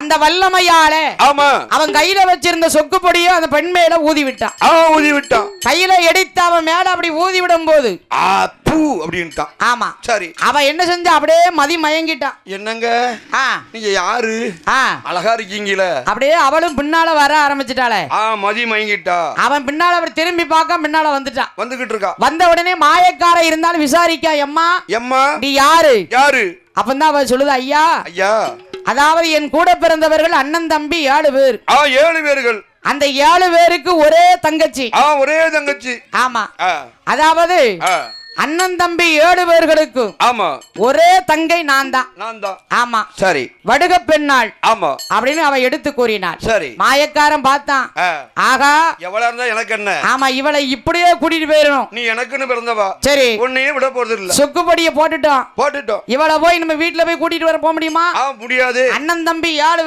அந்த வல்லமையால ஆமா அவன் கையில வச்சிருந்த சொக்கு பொடியை அந்த பெண் மேல ஊதி விட்டான். ஊதி விட்டான். கையில எடுத்து அவன் மேல அப்படி ஊதி விடும் போது பூ அப்படின்ட்டான். ஆமா சரி. அவன் என்ன செஞ்சா அப்படியே மதி மயங்கிட்டான். என்னங்க நீங்க யாரு அழகா இருக்கீங்களே அப்படியே அவளும் பின்னால வர ஆரம்பிச்சிட்டாளே. மதி மயங்கிட்டா. அவன் பின்னால அப்படி திரும்பி பார்க்க பின்னால வந்துட்டான். வந்துகிட்டு இருக்கா. வந்த உடனே மாயக்கார இருந்தாலும் விசாரிக்கா. எம்மா எம்மா நீ யாரு யாரு? அப்பந்தான் அவன் சொல்லுது ஐயா ஐயா அதாவது என் கூட பிறந்தவர்கள் அண்ணன் தம்பி 7 பேர். 7 பேர்கள். அந்த 7 பேருக்கு ஒரே தங்கச்சி. ஒரே தங்கச்சி. ஆமா அதாவது அண்ணன் தம்பி 7 பேர்களுக்கு ஆமா ஒரே தங்கை நான் தான். ஆமா சரி. வடுக பெண்ணாள் ஆமா அப்படின்னு அவ எடுத்து கூறினாள். சரி. மாயக்காரன் பார்த்தான். ஆகா எவ்வளவு இருந்தா எனக்கு என்ன. ஆமா இவளை இப்படியே கூட்டிட்டு போயிடணும். நீ எனக்குன்னு பிறந்தவா. சரி. உன்னையே விட போறது இல்ல. சொக்குப்படியை போட்டுட்டோம். இவளை போய் நம்ம வீட்டுல போய் கூட்டிட்டு வர போக முடியுமா? முடியாது. அண்ணன் தம்பி 7